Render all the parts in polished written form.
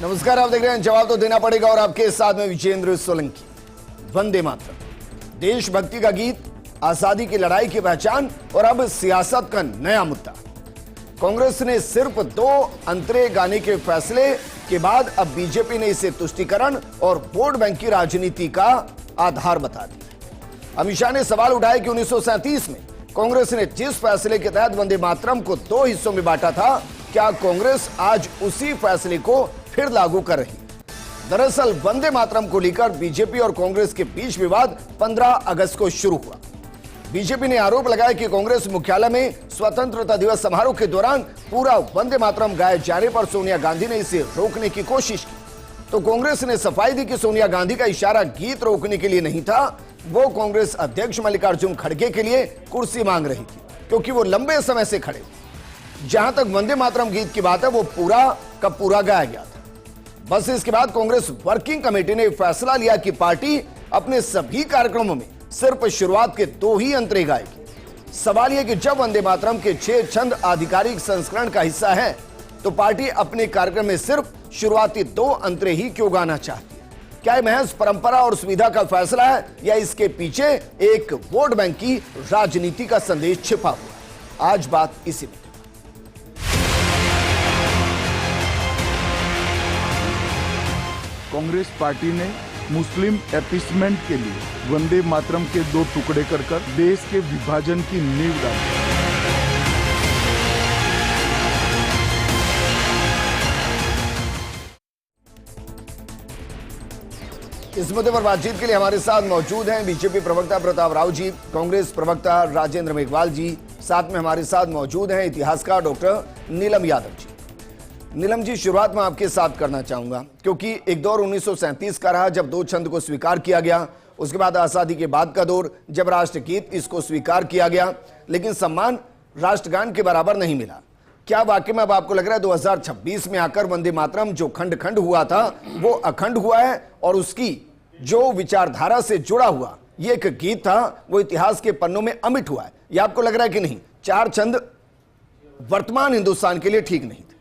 नमस्कार, आप देख रहे हैं जवाब तो देना पड़ेगा और आपके साथ में विजेंद्र सोलंकी। वंदे मातरम, देशभक्ति का गीत, आजादी की लड़ाई की पहचान और अब सियासत का नया मुद्दा। कांग्रेस ने सिर्फ 2 अंतरे गाने के फैसले के बाद अब बीजेपी ने इसे तुष्टीकरण और वोट बैंक की राजनीति का आधार बता दिया। अमित शाह ने सवाल उठाया कि 1937 में कांग्रेस ने जिस फैसले के तहत वंदे मातरम को 2 हिस्सों में बांटा था, क्या कांग्रेस आज उसी फैसले को फिर लागू कर रही? दरअसल वंदे मातरम को लेकर बीजेपी और कांग्रेस के बीच विवाद 15 अगस्त को शुरू हुआ। बीजेपी ने आरोप लगाया कि कांग्रेस मुख्यालय में स्वतंत्रता दिवस समारोह के दौरान पूरा वंदे मातरम गाए जाने पर सोनिया गांधी ने इसे रोकने की कोशिश की, तो कांग्रेस ने सफाई दी कि सोनिया गांधी का इशारा गीत रोकने के लिए नहीं था, वो कांग्रेस अध्यक्ष मल्लिकार्जुन खड़गे के लिए कुर्सी मांग रही थी, क्योंकि वो लंबे समय से खड़े। जहां तक वंदे मातरम गीत की बात है, वो पूरा का पूरा गाया गया था। बस इसके बाद कांग्रेस वर्किंग कमेटी ने फैसला लिया कि पार्टी अपने सभी कार्यक्रमों में सिर्फ शुरुआत के 2 ही अंतरे गाएगी। सवाल यह कि जब वंदे मातरम के 6 छंद आधिकारिक संस्करण का हिस्सा है, तो पार्टी अपने कार्यक्रम में सिर्फ शुरुआती 2 अंतरे ही क्यों गाना चाहती है? क्या यह महज परंपरा और सुविधा का फैसला है, या इसके पीछे एक वोट बैंक की राजनीति का संदेश छिपा हुआ है? आज बात इसी में। कांग्रेस पार्टी ने मुस्लिम अपीसमेंट के लिए वंदे मातरम के 2 टुकड़े कर देश के विभाजन की नींव डाली। इस मुद्दे पर बातचीत के लिए हमारे साथ मौजूद हैं बीजेपी प्रवक्ता प्रताप राव जी, कांग्रेस प्रवक्ता राजेंद्र मेघवाल जी, साथ में हमारे साथ मौजूद हैं इतिहासकार डॉक्टर नीलम यादव जी। नीलम जी, शुरुआत में आपके साथ करना चाहूंगा, क्योंकि एक दौर 1937 का रहा जब 2 छंद को स्वीकार किया गया। उसके बाद आजादी के बाद का दौर जब राष्ट्रगीत इसको स्वीकार किया गया, लेकिन सम्मान राष्ट्रगान के बराबर नहीं मिला। क्या वाकई में अब आपको लग रहा है 2026 में आकर वंदे मातरम जो खंड खंड हुआ था वो अखंड हुआ है, और उसकी जो विचारधारा से जुड़ा हुआ ये एक गीत था वो इतिहास के पन्नों में अमिट हुआ है? ये आपको लग रहा है कि नहीं, 4 छंद वर्तमान हिंदुस्तान के लिए ठीक नहीं थे?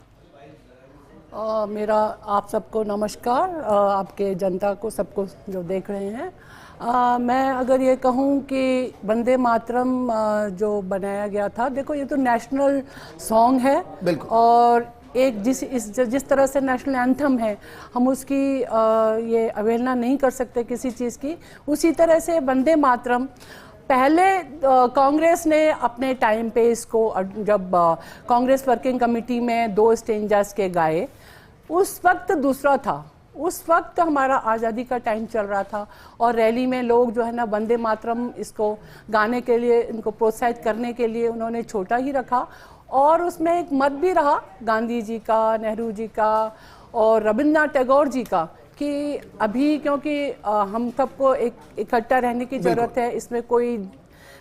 मेरा आप सबको नमस्कार, आपके जनता को, सबको जो देख रहे हैं। मैं अगर ये कहूँ कि वंदे मातरम जो बनाया गया था, देखो ये तो नेशनल सॉन्ग है, और एक जिस तरह से नेशनल एंथम है, हम उसकी ये अवहेलना नहीं कर सकते किसी चीज़ की। उसी तरह से वंदे मातरम पहले कांग्रेस ने अपने टाइम पे इसको, जब कांग्रेस वर्किंग कमेटी में 2 स्टेंजास के गाए, उस वक्त दूसरा था। उस वक्त हमारा आज़ादी का टाइम चल रहा था, और रैली में लोग जो है ना वंदे मातरम इसको गाने के लिए, इनको प्रोत्साहित करने के लिए उन्होंने छोटा ही रखा। और उसमें एक मत भी रहा गांधी जी का, नेहरू जी का और रविन्द्रनाथ टैगोर जी का, कि अभी क्योंकि हम सबको एक इकट्ठा रहने की ज़रूरत है, इसमें कोई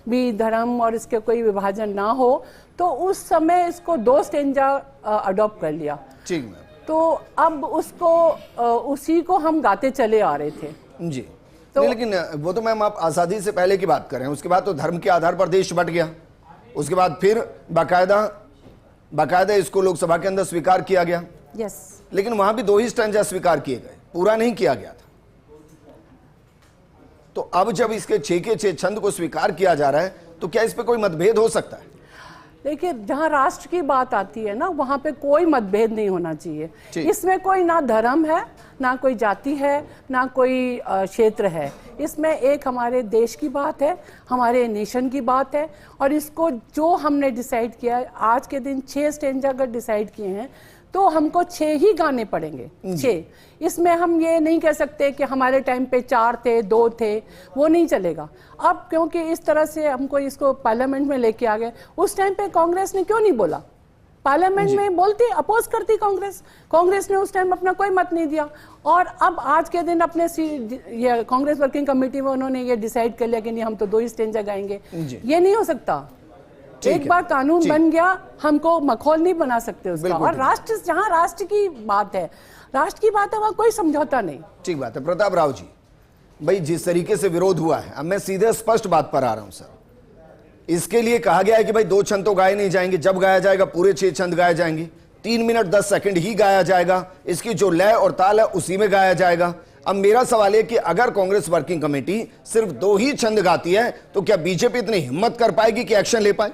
भी धर्म और इसके कोई विभाजन ना हो, तो उस समय इसको 2 स्टेंजा अडॉप्ट कर लिया। ठीक है। तो अब उसको उसी को हम गाते चले आ रहे थे जी। तो लेकिन वो तो मैम आप आज़ादी से पहले की बात कर रहे हैं, उसके बाद तो धर्म के आधार पर देश बट गया, उसके बाद फिर बाकायदा इसको लोकसभा के अंदर स्वीकार किया गया। यस। लेकिन वहां भी 2 ही स्टैंजा स्वीकार किए गए, पूरा नहीं किया गया था। तो अब जब इसके 6 के 6 छंद को स्वीकार किया जा रहा है, तो क्या इस पे कोई मतभेद हो सकता है? देखिए, जहाँ राष्ट्र की बात आती है ना, वहाँ पे कोई मतभेद नहीं होना चाहिए। इसमें कोई ना धर्म है, ना कोई जाति है, ना कोई क्षेत्र है। इसमें एक हमारे देश की बात है, हमारे नेशन की बात है, और इसको जो हमने डिसाइड किया है, आज के दिन 6 स्टेंजा अगर डिसाइड किए हैं, तो हमको 6 ही गाने पड़ेंगे, 6। इसमें हम ये नहीं कह सकते कि हमारे टाइम पे 4 थे, 2 थे, वो नहीं चलेगा। अब क्योंकि इस तरह से हमको इसको पार्लियामेंट में लेके आ गए, उस टाइम पे कांग्रेस ने क्यों नहीं बोला? पार्लियामेंट में बोलती, अपोज करती कांग्रेस ने उस टाइम अपना कोई मत नहीं दिया। और अब आज के दिन अपने ये कांग्रेस वर्किंग कमेटी में उन्होंने ये डिसाइड कर लिया कि नहीं, हम तो 2 ही स्टेंजा गाएंगे। ये नहीं हो सकता। एक बार कानून बन गया, हमको मखौल नहीं बना सकते उसका। और राष्ट्र, जहाँ राष्ट्र की बात है, वहाँ कोई समझौता नहीं। ठीक बात है। प्रताप राव जी, भाई जिस तरीके से विरोध हुआ है, अब मैं सीधे स्पष्ट बात पर आ रहा हूं सर। इसके लिए कहा गया है कि भाई 2 छंद तो गाए नहीं जाएंगे, जब गाया जाएगा पूरे 6 छंद गाए जाएंगे। 3 मिनट 10 सेकंड ही गाया जाएगा, इसकी जो लय और ताल है उसी में गाया जाएगा। अब मेरा सवाल है कि अगर कांग्रेस वर्किंग कमेटी सिर्फ 2 ही छंद गाती है तो क्या बीजेपी इतनी हिम्मत कर पाएगी कि एक्शन ले पाए?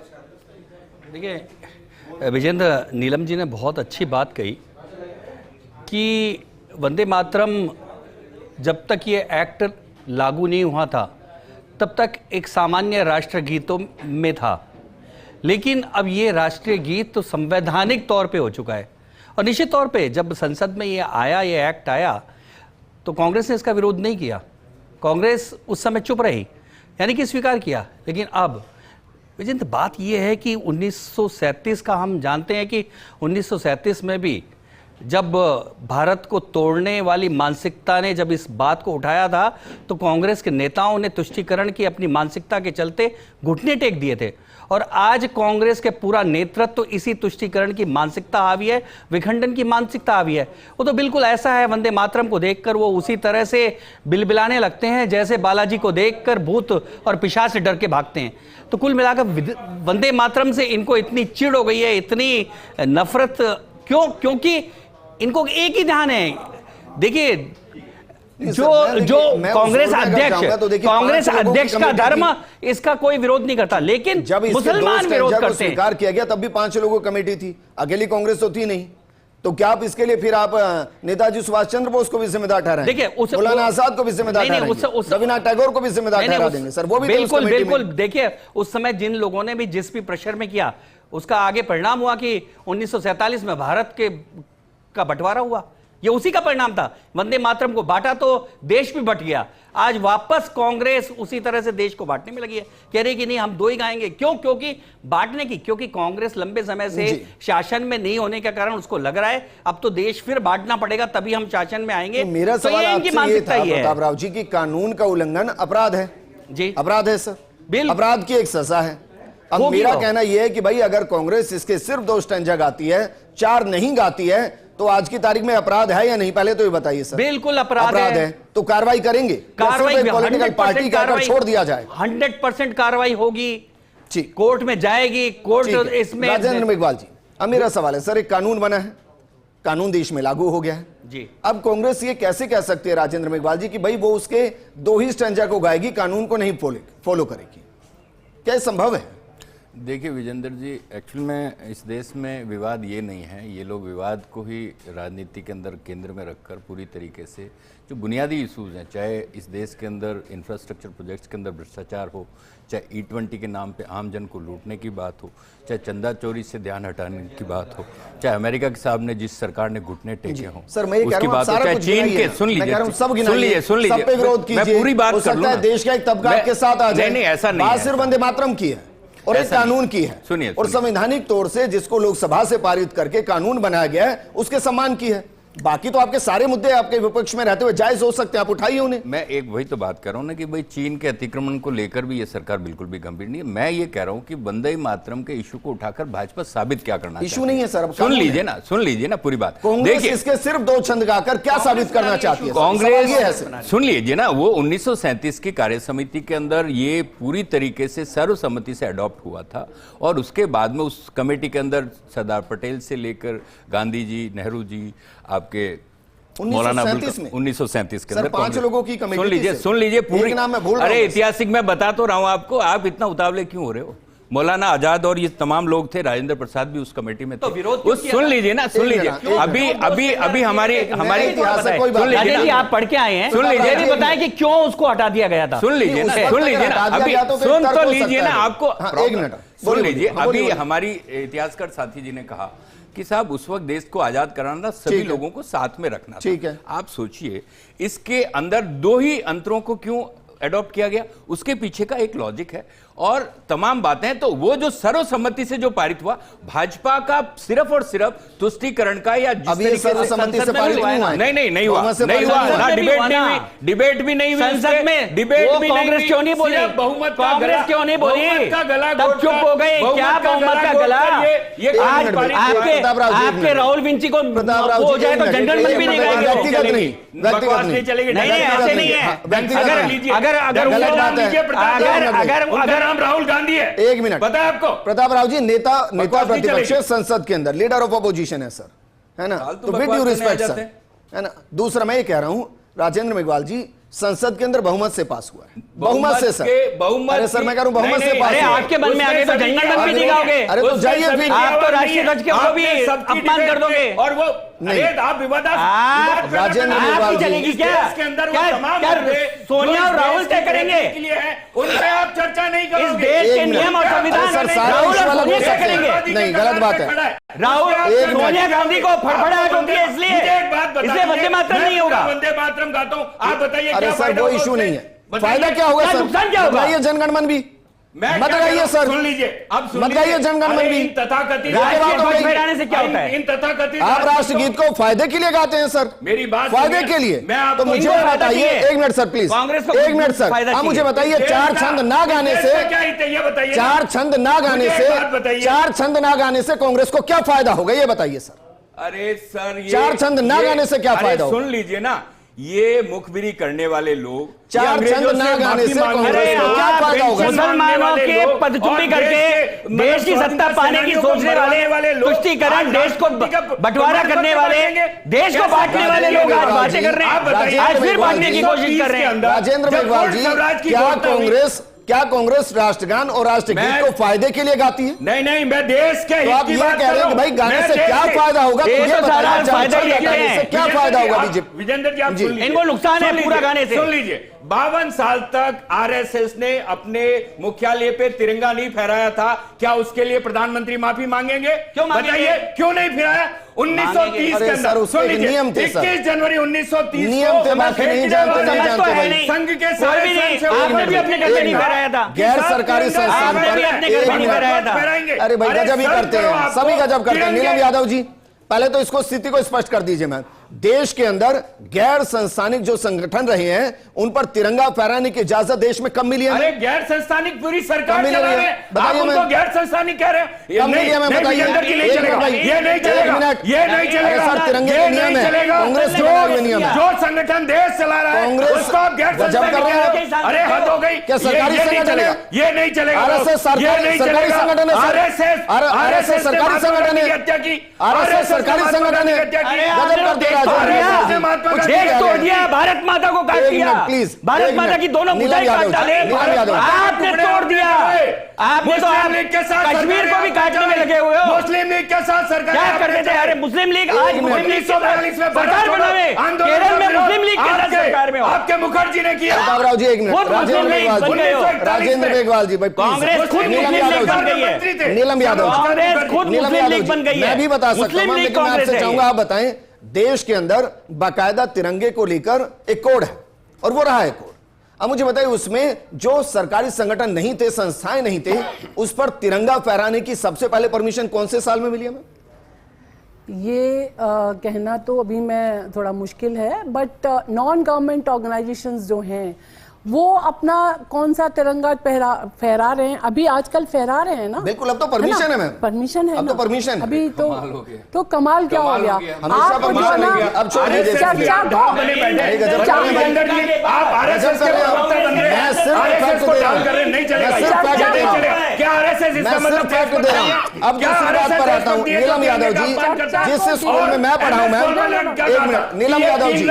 देखिए विजेंद्र, नीलम जी ने बहुत अच्छी बात कही कि वंदे मातरम जब तक ये एक्ट लागू नहीं हुआ था तब तक एक सामान्य राष्ट्र गीतों में था, लेकिन अब ये राष्ट्रीय गीत तो संवैधानिक तौर पे हो चुका है। और निश्चित तौर पे जब संसद में ये आया, ये एक्ट आया, तो कांग्रेस ने इसका विरोध नहीं किया। कांग्रेस उस समय चुप रही, यानी कि स्वीकार किया। लेकिन अब विजेंद्र, बात यह है कि 1937 का हम जानते हैं कि 1937 में भी जब भारत को तोड़ने वाली मानसिकता ने जब इस बात को उठाया था तो कांग्रेस के नेताओं ने तुष्टीकरण की अपनी मानसिकता के चलते घुटने टेक दिए थे। और आज कांग्रेस के पूरा नेतृत्व तो इसी तुष्टीकरण की मानसिकता हावी है, विखंडन की मानसिकता हावी है। वो तो बिल्कुल ऐसा है, वंदे मातरम को देखकर वो उसी तरह से बिलबिलाने लगते हैं जैसे बालाजी को देखकर भूत और पिशाच से डर के भागते हैं। तो कुल मिलाकर वंदे मातरम से इनको इतनी चिढ़ हो गई है, इतनी नफरत क्यों? क्योंकि इनको एक ही ध्यान है। देखिए, जो कांग्रेस अध्यक्ष का धर्म, इसका कोई विरोध नहीं करता, लेकिन जब मुसलमान विरोध करते हैं। स्वीकार किया गया तब भी 5 लोगों की कमेटी थी, अकेली कांग्रेस तो थी नहीं। तो क्या आप इसके लिए फिर आप नेताजी सुभाष चंद्र बोस को भी जिम्मेदार ठहराएं? देखिए, मौलाना आजाद को भी जिम्मेदार ठहराएंगे, रविन्द्रनाथ टैगोर को भी जिम्मेदार ठहरा देंगे सर, वो भी बिल्कुल बिल्कुल। देखिए, उस समय जिन लोगों ने भी जिस भी प्रेशर में किया, उसका आगे परिणाम हुआ कि 1947 में भारत का बंटवारा हुआ। ये उसी का परिणाम था। वंदे मातरम को बांटा तो देश भी बट गया। आज वापस कांग्रेस उसी तरह से देश को बांटने में लगी है, कह रही कि नहीं हम 2 ही गाएंगे। क्यों? क्योंकि कांग्रेस लंबे समय से शासन में नहीं होने के कारण उसको लग रहा है अब तो देश फिर बांटना पड़ेगा तभी हम शासन में आएंगे। तो मेरा सवाल आपसे ये था प्रताप राव जी कि कानून का उल्लंघन अपराध है जी, अपराध है सर, अपराध की एक सजा है। अब मेरा कहना यह है कि भाई अगर कांग्रेस इसके सिर्फ 2 स्टैंजा गाती है, 4 नहीं गाती है, तो आज की तारीख में अपराध है या नहीं, पहले तो ये बताइए सर। बिल्कुल अपराध है। तो कार्रवाई करेंगे, कार्रवाई पॉलिटिकल पार्टी का छोड़ दिया जाए? 100% कार्रवाई होगी, कोर्ट में जाएगी, कोर्ट इसमें। राजेंद्र मेघवाल जी, अब मेरा सवाल है सर, एक कानून बना है, कानून देश में लागू हो गया है जी। अब कांग्रेस ये कैसे कह सकती है राजेंद्र मेघवाल जी कि भाई वो उसके 2 ही स्टैंजा को गाएगी, कानून को नहीं फॉलो करेगी? क्या संभव है? देखिए विजेंद्र जी, एक्चुअल में इस देश में विवाद ये नहीं है, ये लोग विवाद को ही राजनीति के अंदर केंद्र में रखकर पूरी तरीके से जो बुनियादी इशूज़ हैं, चाहे इस देश के अंदर इंफ्रास्ट्रक्चर प्रोजेक्ट्स के अंदर भ्रष्टाचार हो, चाहे E20 के नाम पे आम जन को लूटने की बात हो, चाहे चंदा चोरी से ध्यान हटाने की बात हो, चाहे अमेरिका के साहब ने जिस सरकार ने घुटने टेके हों उसकी बात हो, चाहे चीन के, सुन लीजिए, मैं पूरी बात कर लूं, देश का एक तबका आपके साथ आ जाए। नहीं, ऐसा नहीं है, सिर्फ वंदे मातरम की है और एक कानून की है, सुनिए, और संवैधानिक तौर से जिसको लोकसभा से पारित करके कानून बनाया गया है उसके सम्मान की है। बाकी तो आपके सारे मुद्दे आपके विपक्ष में रहते हुए जायज हो सकते हैं, आप उठाइए उन्हें। मैं एक वही तो बात कर रहा हूं ना कि भाई चीन के अतिक्रमण को लेकर भी ये सरकार बिल्कुल भी गंभीर नहीं है। मैं ये कह रहा हूं कि वंदे मातरम के इशू को उठाकर भाजपा साबित क्या करना इशू नहीं है सर, सुन लीजिए ना पूरी बात। देखिए, इसके सिर्फ 2 छंद गाकर क्या साबित करना चाहती है कांग्रेस? सुन लीजिए ना, वो 1937 की कार्य समिति के अंदर ये पूरी तरीके से सर्वसम्मति से अडॉप्ट हुआ था और उसके बाद में उस कमेटी के अंदर सरदार पटेल से लेकर गांधी जी, नेहरू जी, आपके मौलाना 1937 के अंदर 5 लोगों की कमेटी। सुन लीजिए पूरी, अरे ऐतिहासिक मैं बता तो रहा हूं आपको, आप इतना उतावले क्यों हो रहे हो? मौलाना आजाद और ये तमाम लोग थे, राजेंद्र प्रसाद भी उस कमेटी में थे। तो विरोध सुन लीजिए ना, सुन लीजिए, अभी हमारी आप पढ़ के आए हैं, सुन लीजिए, नहीं बताएं कि क्यों उसको हटा दिया गया था। सुन लीजिए ना, अभी सुन तो लीजिए ना, आपको 1 मिनट सुन लीजिए। अभी हमारी इतिहासकार साथी जी ने कहा कि साहब उस वक्त देश को आजाद कराना, सभी लोगों को साथ में रखना। ठीक है, आप सोचिए इसके अंदर 2 ही अंतरों को क्यों अडॉप्ट किया गया, उसके पीछे का एक लॉजिक है और तमाम बातें। तो वो जो सर्वसम्मति से जो पारित हुआ, भाजपा का सिर्फ और सिर्फ तुष्टीकरण का या जिस तरीके से सर्वसम्मति से पारित नहीं हुआ, नहीं हुआ ना, डिबेट भी नहीं हुई संसद में, डिबेट भी कांग्रेस क्यों नहीं बोली, कांग्रेस क्यों नहीं बोली, तब चुप हो गए। क्या बहुमत का गला? आपके राहुल विंची को हो जाए तो जनरल मंत्री भी नहीं गाएंगे, व्यक्तिगत नहीं चलेगी। नहीं, ऐसे नहीं है। नाम राहुल गांधी है। एक मिनट, पता है आपको? प्रताप राव जी नेता बकवास नहीं प्रतिपक्ष चलेगी। संसद के अंदर लीडर ऑफ अपोजिशन है सर, है ना, फालतू तो विद बकवास ड्यू करने आ रिस्पेक्ट जाते सर, हैं। है ना। दूसरा मैं ये कह रहा हूं राजेंद्र मेघवाल जी संसद के अंदर बहुमत से पास हुआ है, बहुमत से सर। बहुमत अरे सर मैं कह रहा हूं बहुमत से नहीं, पास अरे हुआ है। आपके मन में आ गए तो जंगल मन भी दिखाओगे। अरे तो जाइए फिर। आप तो राष्ट्रीय ध्वज के वो भी अपमान कर दोगे। और वो नहीं। अरे आप विवाद राजेंद्र मेघवाल आपकी जी चलेगी क्या? के अंदर क्या- वो तमाम क्या मुद्दे सोनिया और जो इस राहुल देश तय की करेंगे? के लिए है, उन पे आप चर्चा नहीं इस करोगे। देश के एक मिनट। नियम और संविधान अरे सर, सारे राहुल इश्यू और अलग सोनिया हो तय सकते हैं। करेंगे। नहीं, गलत बात है। राहुल एक मिनट। सोनिया गांधी को फड़फड़ा क्योंकि इसलिए मुझे एक बात बताइए, इसलिए वंदे मातरम मैं नहीं होगा। वंदे मातरम गाता हूं, आप बताइए अरे क्या सर फायदा वो होगा इशू उससे? नहीं है, बताइए। फायदा क्या होगा क्या सर? नुकसान क्या होगा? बताइए जनगणमन भी मैं मत क्या गाइए कह रहा हूं, सर। सुन लीजिए, अब सुन मत लीजिए। गाइए जनगणमन अरे भी। इन तथाकथित राष्ट्रीय राष्ट्रीय ध्वज ध्वज फहराने से क्या होता है? इन तथाकथित आप राष्ट्रगीत को फायदे के लिए गाते हैं सर, मेरी बात फायदे सुनिए। के लिए। मैं आपको तो मुझे इनको फायदा बताइए, चाहिए। एक मिनट सर प्लीज, कांग्रेस को एक मिनट सर, फायदा आप मुझे चाहिए। बताइए चार छंद ना गाने से, क्या ये बताइए, चार छंद ना गाने मुझे से, एक बात बताइए। चार छंद ना गाने से कांग्रेस को क्या फायदा होगा ये बताइए सर। अरे सर ये चार छंद ना गाने से क्या फायदा होगा? सुन लीजिए ना, ये मुखबिरी करने वाले लोग, चार ये अंग्रेजों छंद ना से गाने माफी से मांगने कांग्रेस वाले को लोग, क्या आप फायदा होगा? पेंशन मांगने मुसलमानों वाले के लोग, पदचुम्बी और करके मतलब देश की सत्ता स्वाधीनता पाने की सेनानियों को सोचने मरवाने वाले, लोग, तुष्टीकरण, आज देश को राष्ट्रपति का बंटवारा प्रमाण करने पत्र वाले, बांटेंगे। देश को कैसे बांटने वाले लोग आज मेघवाल बातें जी, कर रहे आप हैं, बताइए, आज फिर मेघवाल बांटने की जी, कोशिश कर रहे हैं। राजेंद्र मेघवाल जी, क्या कांग्रेस राष्ट्रगान और राष्ट्रगीत को फायदे के लिए गाती है? नहीं, मैं देश के तो हित आप की ये बात कह रहे हैं कि भाई गाने से क्या फायदा होगा? तो ये ये तो सारा बताइए, फायदा ही गाने है। से क्या फायदा होगा बीजेपी? विजेंद्र जी आप जी। सुन लीजिए, इनको नुकसान है सुन पूरा लीजिए, गाने से। सुन लीजिए, 52 साल तक आरएसएस ने अपने मुख्यालय पे तिरंगा नहीं फहराया था, क्या उसके लिए प्रधानमंत्री माफी मांगेंगे? क्यों मांगेंगे? बताइए क्यों नहीं फहराया? 1930 अरे के सर, अंदर उसके सुन लीजिए, नियम थे सर। 21 जनवरी 1930 नियम थे, को बाकी नहीं खेत जानते, वाले नहीं समझ तो जानते है भाई। नहीं। संघ के कोई सारे भी नहीं, स्वयंसेवक आपने भी अपने घर में नहीं फहराया था। गैर सरकारी संस्थान आपने भी पर अपने घर में नहीं फहराया था। अरे भाई गजब ही करते हैं, सभी गजब करते हैं। नीलम यादव जी पहले तो इसको स्थिति को स्पष्ट कर दीजिए मैम। देश के अंदर गैर संस्थानिक जो संगठन रहे हैं उन पर तिरंगा फहराने की इजाजत देश में कब मिली है? अरे गैर संस्थानिक पूरी सरकार कब चला मिली रहे है? हैं, आप बताइए उनको मैम। गैर संस्थानिक कह रहे हैं? ये कब मिली है मैम? बताइए। विजेंद्र जी, नहीं एक चलेगा, मिनट भाई, ये नहीं एक चलेगा, मिनट। ये नहीं चलेगा, अरे सर, तिरंगे ये के नियम नहीं है, चलेगा। कांग्रेस के जो- नियम है। जो संगठन देश चला रहा है कांग्रेस उसको आप गैर गजब संस्थानिक कर रहे कह हैं। रहे हैं। अरे हद हो गई, क्या सरकारी ये नहीं संगठन चलेगा, है? ये नहीं चलेगा, आरएसएस ये नहीं सरकारी चलेगा। संगठन है सर। आरएसएस सरकारी संगठन है। हत्या की, आरएसएस सरकारी संगठन है। हत्या की। गजब करते हैं आरएसएस ने महात्मा कुछ गांधी नहीं देश कह तोड़ रहे हैं। दिया, भारत माता को काट एक दिया, मिनट, प्लीज, भारत एक माता मिनट। की दोनों नीलम भुजाएं यादव काट जी, डाले। नीलम यादव जी। आपने तोड़ दिया, आपने तो मुस्लिम लीग के साथ कश्मीर को भी सरकार काटने में लगे हुए हो। मुस्लिम लीग के साथ सरकार क्या करते थे? अरे मुस्लिम लीग आज एक मुस्लिम मिनट। लीग की सरकार बनावे, केरल में मुस्लिम लीग के साथ सरकार में हो। आपके मुखर्जी ने किया। प्रताप राव जी एक मिनट। खुद राजेंद्र मुस्लिम लीग मेघवाल बन गए हो। जी, राजेंद्र मेघवाल जी भाई प्लीज। कांग्रेस खुद नीलम मुस्लिम लीग यादव बन जी। गई है। नीलम यादव जी। कांग्रेस खुद नीलम मुस्लिम यादव लीग जी, बन गई है। मैं भी बता सकता मुस्लिम हूं, लीग लेकिन मैं कांग्रेस आपसे है चाहूंगा ये। आप बताएं। देश के अंदर बाकायदा तिरंगे को लेकर एक कोड है और वो रहा है कोड। अब मुझे बताइए उसमें जो सरकारी संगठन नहीं थे, संस्थाएं नहीं थे, उस पर तिरंगा फहराने की सबसे पहले परमिशन कौन से साल में मिली हमें? ये कहना तो अभी मैं थोड़ा मुश्किल है, बट नॉन गवर्नमेंट ऑर्गेनाइजेशंस जो हैं वो अपना कौन सा तिरंगा फहरा रहे हैं, अभी आजकल फहरा रहे हैं ना। बिल्कुल, अब तो परमिशन है मैम। परमिशन है अब ना। तो परमिशन है। अभी तो कमाल क्या हो गया? हमेशा आप जो परमिशन है हो गया। ना अब छोड़ दीजिए। चर्चा अरे गजब कर रहे हैं भाई। आप आरएसएस के वक्ता बन रहे हैं। मैं सिर्फ आरएसएस फैक्ट को दे रहा डाउन हूं। कर रहे हैं, नहीं चलेगा। मैं सिर्फ क्या फैक्ट दे नहीं रहा हूं। चलेगा? क्या आरएसएस मैं इसका सिर्फ मतलब फैक्ट दे रहा हूं। अब क्या दूसरी बात पर आता हूं। RSS नीलम यादव जी, जिस स्कूल में मैं पढ़ा हूं मैम, एक मिनट, नीलम यादव जी,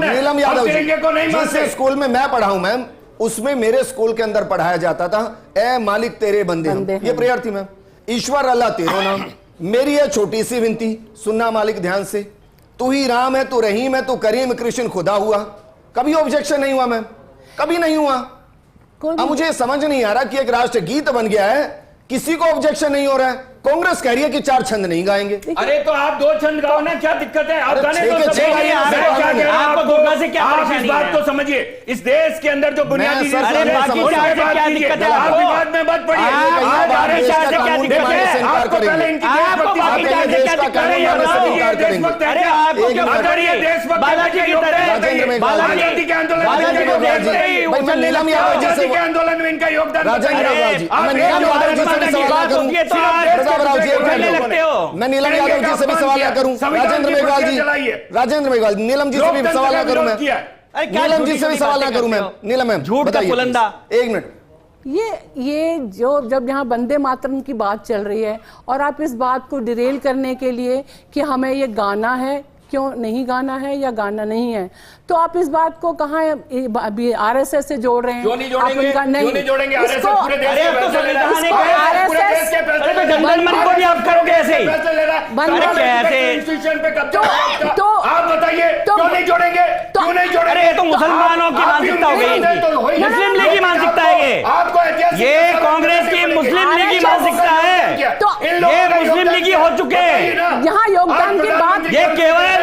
नीलम यादव जी, जिस स्कूल में मैं पढ़ा हूं मैम, उसमें मेरे स्कूल के अंदर पढ़ाया जाता था, ए मालिक तेरे बंदे हम। ये प्रेयर थी मैम। ईश्वर अल्लाह तेरो नाम, मेरी है छोटी सी विनती, सुनना मालिक ध्यान से, तू ही राम है, तू रहीम है, तू करीम, कृष्ण खुदा हुआ। कभी ऑब्जेक्शन नहीं हुआ मैम, कभी नहीं हुआ। अब मुझे समझ नहीं आ रहा कि एक राष्ट्र गीत बन गया है, किसी को ऑब्जेक्शन नहीं हो रहा है। कांग्रेस कह रही है कि 4 छंद नहीं गाएंगे। अरे तो आप 2 छंद गाओ ना, क्या दिक्कत है? आप अरे गाने छह तो के सब छह गाइए। गाइए, मैं आप क्या कह रहा हूं आपको दुर्गा से क्या आप इस परेशानी बात है? को समझिए, इस देश के अंदर जो बुनियादी सर, चीजें अरे हैं, बाकी उस चार पे से बात क्या कीजिए। दिक्कत है आप आपको? विवाद में मत पड़िए। आप आज बाकी देश चार का से क्या कानून दिक्कत है? देखिए, इनकार आपको पहले करेंगे। इनकी आपको देशभक्ति बाकी समझिए। चार से देश क्या का दिक्कत है? कानून ये मानने से बताओ। इनकार करेंगे। देशभक्त है अरे क्या? आपको क्या अगर ये देशभक्त बालाजी की तरह राजेंद्र मेघवाल जी, आजादी के आंदोलन में राजेंद्र इनका मेघवाल जी, योगदान नहीं, भाई मैं नीलम यादव जी से आजादी के आंदोलन में इनका योगदान राजेंद्र बताइए। मेघवाल जी, आप मैं एक नीलम यादव जी से योगदान भी की सवाल बात करूं। होती है तो सिर्फ आप प्रताप राव जी, एक करने मिनट। लगते हो। मैं नीलम यादव जी से भी सवाल करूं। राजेंद्र मेघवाल जी, राजेंद्र मेघवाल, नीलम जी से भी सवाल करूं मैं। अरे क्या नीलम जी झूठी से भी झूठी सवाल ना बातें करूं मैं। करते हो? नीलम मैम झूठ का बताइए पुलंदा। please। एक मिनट, ये जो जब यहाँ वंदे मातरम की बात चल रही है और आप इस बात को डिरेल करने के लिए कि हमें ये गाना है, क्यों नहीं गाना है या गाना नहीं है, तो आप इस बात को कहाँ अभी आरएसएस से जोड़ रहे हैं? क्यों नहीं जोड़ेंगे? क्यों नहीं जोड़ेंगे? आरएसएस पूरे देश अरे अब तो संविधान है, पूरे देश के फैसले पे जनगण मन को भी आप करोगे ऐसे ही? तो आप बताइए क्यों नहीं जोड़ेंगे? क्यों नहीं जोड़ेंगे? अरे ये तो मुसलमानों की मानसिकता हो गई, मुस्लिम लीग की मानसिकता है ये कांग्रेस की मुस्लिम लीग की मानसिकता है, ये मुस्लिम लीग हो चुके हैं। यहाँ योगदान की बात, ये केवल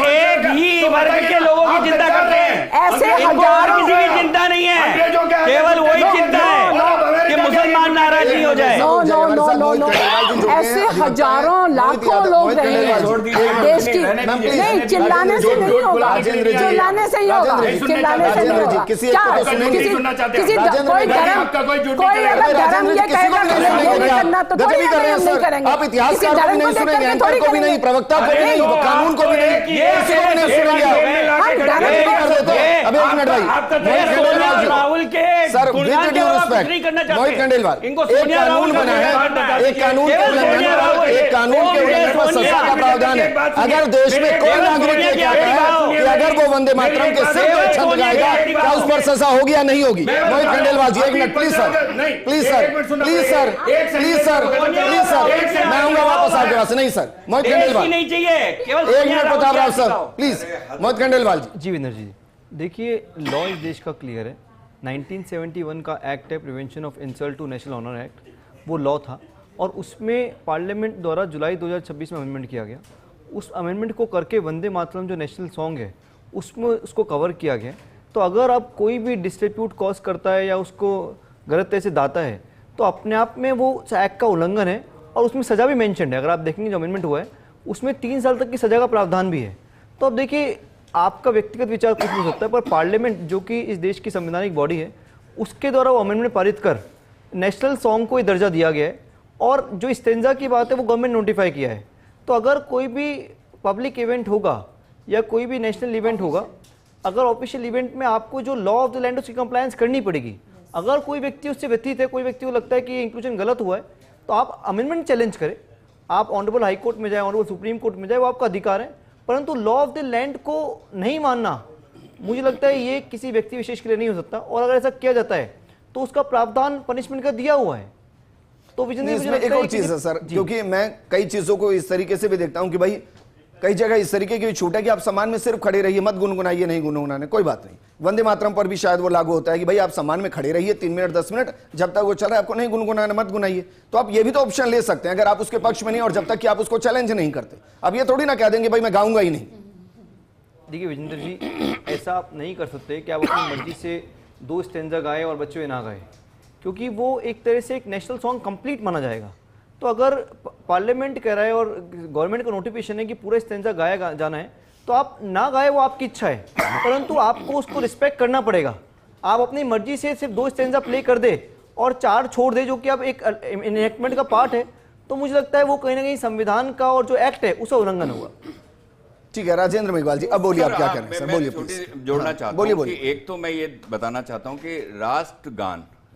एक ही वर्ग के लोगों की चिंता करते हैं, ऐसे इनको और किसी की चिंता नहीं है, केवल वही चिंता है कि मुसलमान नाराज नहीं हो जाए। नो, ऐसे हजारों लाखों लोग रहे हैं देश की। नहीं, चिल्लाने से नहीं होगा, चिल्लाने से ही होगा, चिल्लाने से नहीं होगा। कोई अगर धर्म ये कहेगा कि ये नहीं करना तो थोड़ी नहीं करेंगे। आप इतिहासकार को भी नहीं सुनेंगे, एंकर को भी नहीं, प्रवक्ता को भी नहीं, कानून को भी नहीं, किसी को भी नहीं सुनेंगे। अब एक मिनट भाई, राहुल के सर विद ड्यू रिस्पेक्ट, मोहित खंडेलवाल, एक कानून बना है, एक कानून के उल्लंघन पर सजा का प्रावधान है। अगर देश में कोई नागरिक ये कहता है कि अगर वो वंदे मातरम के सिर्फ छंद गाएगा क्या उस पर सजा होगी या नहीं होगी? मोहित खंडेलवाल जी एक minute please sir, please sir, please sir, please sir, please sir, मैं आऊंगा वापस आपके पास। नहीं सर, मोहित खंडेलवाल नहीं चाहिए, केवल एक minute Pratap Rao sir please. Mohit Khandelwal ji. जी विनर जी, देखिए लॉ इस देश का क्लियर है। 1971 का एक्ट है, prevention of insult to national honour act, वो लॉ था और उसमें पार्लियामेंट द्वारा जुलाई 2026 में अमेंडमेंट किया गया। उस अमेंडमेंट को करके वंदे मातरम जो नेशनल सॉन्ग है उसमें उसको कवर किया गया। तो अगर अब कोई भी डिस्ट्रीब्यूट कॉज करता है या उसको गलत तरह से दाता है तो अपने आप में वो एक्ट का उल्लंघन है और उसमें सज़ा भी मेंशन है। अगर आप देखेंगे जो अमेंडमेंट हुआ है उसमें 3 साल तक की सज़ा का प्रावधान भी है। तो अब देखिए आपका व्यक्तिगत विचार कुछ हो सकता है, पर पार्लियामेंट जो कि इस देश की संवैधानिक बॉडी है उसके द्वारा वो अमेंडमेंट पारित कर नेशनल सॉन्ग को दर्जा दिया गया है और जो स्टेंजा की बात है वो गवर्नमेंट नोटिफाई किया है। तो अगर कोई भी पब्लिक इवेंट होगा या कोई भी नेशनल इवेंट होगा, अगर ऑफिशियल इवेंट में आपको जो लॉ ऑफ द लैंड उसकी कंप्लायंस करनी पड़ेगी। अगर कोई व्यक्ति उससे व्यतीत है, कोई व्यक्ति को लगता है कि ये इंक्लूजन गलत हुआ है, तो आप अमेंडमेंट चैलेंज करें, आप ऑनरेबल हाई कोर्ट में जाए, ऑनरेबल सुप्रीम कोर्ट में जाए, वो आपका अधिकार है। परंतु लॉ ऑफ द लैंड को नहीं मानना, मुझे लगता है ये किसी व्यक्ति विशेष के लिए नहीं हो सकता। और अगर ऐसा किया जाता है तो उसका प्रावधान पनिशमेंट का दिया हुआ है। तो इसमें एक और चीज है सर, क्योंकि मैं कई चीजों को इस तरीके से भी देखता हूं कि भाई कई जगह इस तरीके की भी छूट है कि आप सम्मान में सिर्फ खड़े रहिए, मत गुनगुनाइए, नहीं गुनगुनाने कोई बात नहीं। वंदे मातरम पर भी शायद वो लागू होता है कि भाई आप सम्मान में खड़े रहिए 3 मिनट 10 मिनट, जब तक वो चल रहा है आपको नहीं गुनगुनाना, मत गुनाइए। तो आप ये भी तो ऑप्शन ले सकते हैं अगर आप उसके पक्ष में नहीं और जब तक कि आप उसको चैलेंज नहीं करते। अब ये थोड़ी ना कह देंगे भाई मैं गाऊंगा ही नहीं। देखिए विजेंद्र जी, ऐसा आप नहीं कर सकते कि आप अपनी मर्जी से 2 स्टेंजा गाए और बच्चों ना गाए, क्योंकि वो एक तरह से एक नेशनल सॉन्ग कंप्लीट माना जाएगा। तो अगर पार्लियामेंट कह रहा है और गवर्नमेंट का नोटिफिकेशन है कि पूरा स्टेंजा गाया जाना है, तो आप ना गाए वो आपकी इच्छा है, परंतु आपको उसको रिस्पेक्ट करना पड़ेगा। आप अपनी मर्जी से सिर्फ 2 स्टेंजा प्ले कर दे और 4 छोड़ दे, जो कि अब एक इनएक्टमेंट का पार्ट है, तो मुझे लगता है वो कहीं ना कहीं संविधान का और जो एक्ट है उसका उल्लंघन हुआ। ठीक है, राजेंद्र मेघवाल जी अब बोलिए, आप क्या कह रहे हैं सर? बोलिए प्लीज। जोड़ना चाहता हूं कि एक तो मैं ये बताना चाहता हूं कि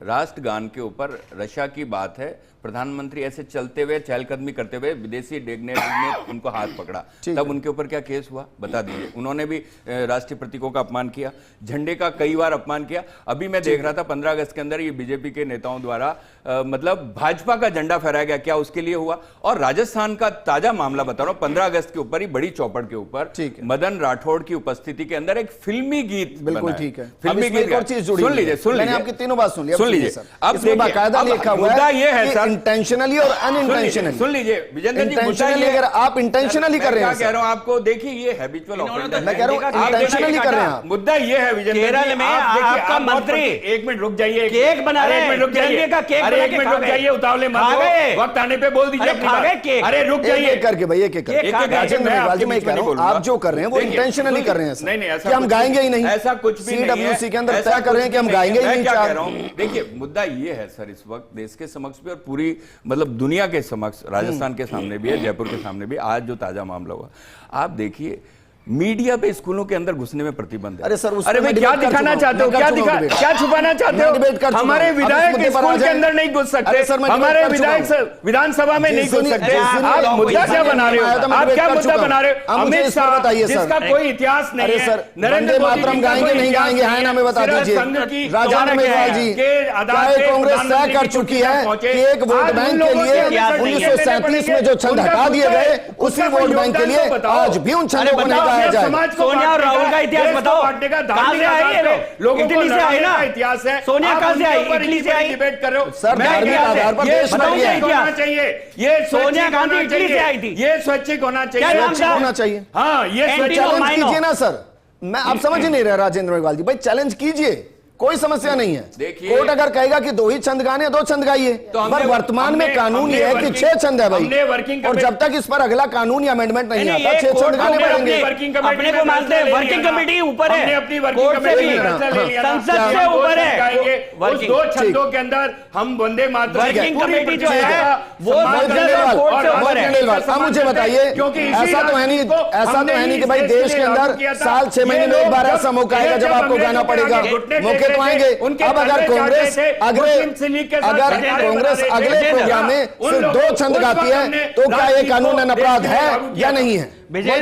राष्ट्रगान के ऊपर रशिया की बात है, प्रधानमंत्री ऐसे चलते हुए चहलकदमी करते हुए विदेशी डिग्नेटरी ने उनको हाथ पकड़ा, तब उनके ऊपर क्या केस हुआ बता दीजिए। उन्होंने भी राष्ट्रीय प्रतीकों का अपमान किया, झंडे का कई बार अपमान किया। अभी मैं देख रहा था 15 अगस्त के अंदर ये बीजेपी के नेताओं द्वारा मतलब भाजपा का झंडा फहराया गया, क्या उसके लिए हुआ? और राजस्थान का ताजा मामला बता रहा हूं, 15 अगस्त के ऊपर ही बड़ी चौपड़ के ऊपर मदन राठौड़ की उपस्थिति के अंदर एक फिल्मी गीत, बिल्कुल ठीक है, फिल्मी गीत, सुन लीजिए, आपकी तीनों बात सुन लीजिए। अब बाकायदा लिखा हुआ है, ये है सर इंटेंशनली और अनइंटेंशनली। सुन लीजिए विजेंद्र जी, इंटेंशनली अगर आप इंटेंशनली कर रहे हैं, कह रहा हूं आपको, देखिए ये हैबिचुअल ऑफेंडर, मैं कह रहा हूं इंटेंशनली कर रहे हैं आप। मुद्दा ये है विजेंद्र जी, केरल में आपका मंत्री 1 मिनट रुक जाइए, केक बना रहे हैं, रुक जाइए का केक अरे 1 मिनट रुक जाइए, उतावले मत हो, वक्त आने पे बोल दीजिए अपनी बात। अरे रुक जाइए, एक करके भाई, एक राजेंद्र मेघवाल जी, मैं कह रहा हूं आप जो कर रहे हैं वो इंटेंशनली कर रहे हैं। नहीं ऐसा कि हम गाएंगे ही नहीं, ऐसा कुछ भी नहीं है। सीडब्ल्यूसी के अंदर तय कर रहे हैं कि हम गाएंगे ही नहीं। क्या कह रहा हूं, देखिए मुद्दा ये है सर, इस वक्त देश के समक्ष भी और पूरी मतलब दुनिया के समक्ष, राजस्थान के सामने भी है, जयपुर के सामने भी, आज जो ताजा मामला हुआ आप देखिए, मीडिया पे स्कूलों के अंदर घुसने में प्रतिबंध है। अरे सर, उस अरे पे भाई मैं क्या डिबेट कर दिखाना चुका हूं। चाहते हो, मैं कर चुका हूं डिबेट। क्या छुपाना चाहते मैं डिबेट कर हो? चुका हमारे हूं। अब इस विधायक मुद्दे पर आ स्कूल के जाएं। अंदर नहीं घुस अरे सकते, सर, मैं हमारे डिबेट कर चुका विधायक विधानसभा में नहीं घुस सकते। आप मुद्दा क्या बना रहे हो? आप क्या मुद्दा बना रहे हो? अमित शाह जिसका कोई इतिहास नहीं अरे है, सर, नरेंद्र वंदे मोदी मातरम जी का गाएंगे कोई नहीं इतिहास गाएंगे, है ना, हमें बता सिर्फ दीजिए। संघ की राजा दौड़ मेघवाल के जी, के आधार क्या पे कांग्रेस तय प्रधानमंत्री कर की चुकी कुर्सी है तक पहुंचे। कि एक वोट आज बैंक उन के लोगों लिए के अंदर 1937 में जो छंद हटा दिए गए, उसी वोट बैंक के लिए आज भी उन छंदों को नहीं गाया जाए। सोनिया और राहुल का इतिहास बताओ, कहां से आए ये लोग? लोगों इटली से आए ना? इतिहास है। सोनिया कहां से आई? इटली से आई? डिबेट कर रहे हो सर, धार्मिक आधार पर देश बन गया है। होना चाहिए, ये सोनिया गांधी इटली से आई थी। ये स्वैच्छिक होना क्या नाम चाहिए, था? होना चाहिए। हाँ ये एंटी स्वैच्छिक नो चैलेंज कीजिए ना सर, मैं आप समझ ही नहीं रहे राजेंद्र मेघवाल जी, भाई चैलेंज कीजिए, कोई समस्या नहीं है। देखिए, कोर्ट अगर कहेगा कि 2 ही छंद गाने, 2 छंद गाइए, पर वर्तमान में कानून ये है कि 6 छंद है हमने भाई, वर्किंग और जब तक इस पर अगला कानून या अमेंडमेंट नहीं नहीं, आता, ये 6 कोर्ट छंद गाने हमने पड़ेंगे। अपने को मानते हैं, वर्किंग कमेटी ऊपर है, हमने अपनी वर्किंग कोर्ट से कमेटी भी, में फैसला ले लिया ना। संसद हम से दो ऊपर छंद है। गाएंगे, उस वर्किंग 2 छंदों के अंदर हम वंदे मातरम की वर्किंग पूरी कमेटी जो है, प्रतिष्ठा वो सम्मान संसद करते हैं और कोर्ट से और ऊपर है। खंडेलवाल, अब मुझे बताइए, क्योंकि इसी ऐसा तो है नहीं, राजनीति को ऐसा तो हमने है नहीं ही कि भाई इस देश के लिए लागू अंदर किया था। साल 6 महीने में एक बार ऐसा मौका आएगा जब आपको गाना पड़ेगा, मौके तो आएंगे। अब अगर कांग्रेस अगर कांग्रेस अगले प्रोग्राम में सिर्फ 2 छंद गाती है, तो क्या ये कानून अपराध है या नहीं है? विजय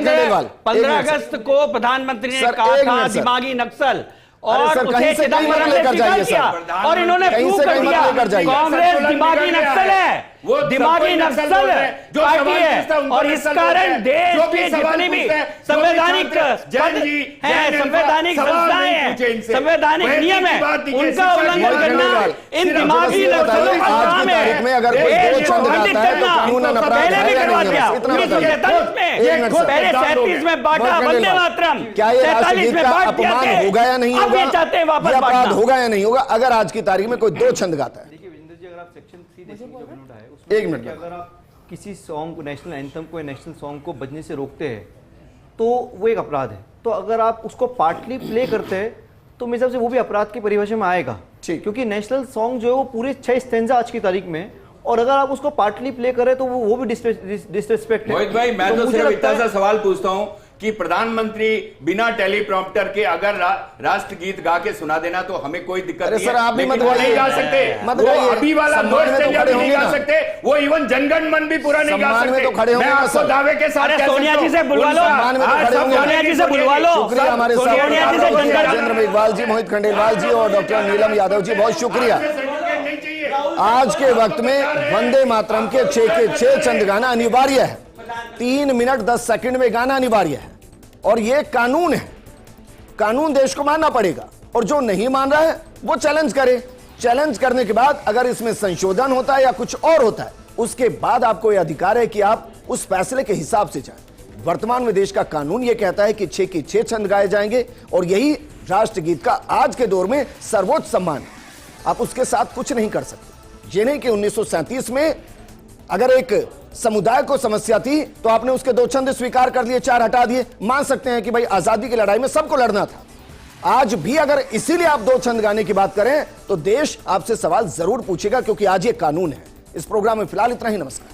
15 अगस्त को प्रधानमंत्री ने सर, कहा एक था मिनट सर। दिमागी नक्सल, अरे और सर, उसे कहीं से कहीं मत चिदंबरम ने लेकर स्वीकार जाइए किया, सर। और इन्होंने कहीं प्रूव से कर कहीं मत दिया लेकर जाइए। कांग्रेस दिमागी नक्सल है, वो दिमागी नक्सल पार्टी है, और इस कारण देश के जितनी भी संवैधानिक पद हैं, संवैधानिक संस्थाएं हैं, संवैधानिक नियम है, उनका उल्लंघन करना इन दिमागी नक्सलों का काम है। में अगर कोई 2 छंद गाता है तो कानून अपराध पहले है भी या करवा नहीं दिया, है? इतना बताइए। 1943 में, पहले 37 में बांटा वंदे मातरम, क्या ये 47 राष्ट्रगीत में का बांट दिया अपमान थे। होगा या नहीं अब होगा? ये चाहते हैं वापस ये अपराध बांटना। होगा या नहीं होगा अगर आज की तारीख में कोई 2 छंद गाता है? देखिए विजेंद्र जी, अगर आप सेक्शन 3 देखेंगे जो विनोद है उसमें एक मिनट कि अगर आप किसी सॉन्ग को, नेशनल एंथम को या नेशनल सॉन्ग को बजने से रोकते हैं तो वो एक अपराध है। तो अगर आप उसको पार्टली प्ले करते हैं तो मेरे हिसाब से वो भी अपराध की परिभाषा में आएगा, ठीक। क्योंकि नेशनल सॉन्ग जो है वो पूरे 6 स्टैंजा आज की तारीख में, और अगर आप उसको पार्टली प्ले करें तो वो भी डिसरिस्पेक्ट है। मोहित भाई, मैं तो मुझे सिर्फ लगता इतना है- सा सवाल पूछता हूं कि प्रधानमंत्री बिना टेलीप्रॉम्प्टर के अगर राष्ट्रगीत गा के सुना देना तो हमें कोई दिक्कत अरे नहीं सर, है, आप भी लेकिन मत वो गाइए। नहीं गा सकते, मत वो गाइए। अभी वाला सम्मान में तो भी खड़े नहीं होंगे गा ना। सकते, वो इवन जनगण मन भी पूरा नहीं गा सम्मान में सकते। तो खड़े होंगे मैं ना आपको सर। दावे के साथ अरे कह सोनिया सकता जी से हूं, बुलवा लो, उनका- सम्मान में तो आज खड़े सब होंगे। सोनिया जी से बुलवा लो। शुक्रिया हमारे साथ सोनिया जी से राजेंद्र मेघवाल जी, मोहित खंडेलवाल जी और डॉक्टर नीलम यादव जी, बहुत शुक्रिया। नहीं चाहिए। आज के वक्त में वंदे मातरम के 6 के 6 छंद गाना अनिवार्य है, 3 मिनट 10 सेकंड में गाना अनिवार्य है, और यह कानून है। कानून देश को मानना पड़ेगा, और जो नहीं मान रहा है वो चैलेंज करे। चैलेंज करने के बाद अगर इसमें संशोधन होता है या कुछ और होता है, उसके बाद आपको यह अधिकार है कि आप उस फैसले के हिसाब से जाएं। वर्तमान में देश का कानून यह कहता है कि 6 के 6 छंद गाए जाएंगे, और यही राष्ट्रगीत का आज के दौर में सर्वोच्च सम्मान है। आप उसके साथ कुछ नहीं कर सकते। ये नहीं कि 1937 में अगर एक समुदाय को समस्या थी तो आपने उसके 2 छंद स्वीकार कर लिए, 4 हटा दिए। मान सकते हैं कि भाई आजादी की लड़ाई में सबको लड़ना था। आज भी अगर इसीलिए आप 2 छंद गाने की बात करें तो देश आपसे सवाल जरूर पूछेगा, क्योंकि आज ये कानून है। इस प्रोग्राम में फिलहाल इतना ही। नमस्कार।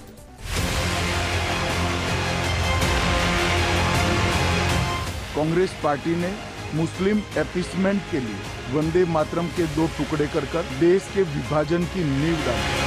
कांग्रेस पार्टी ने मुस्लिम अपीसमेंट के लिए वंदे मातरम के 2 टुकड़े कर देश के विभाजन की नींव डाली।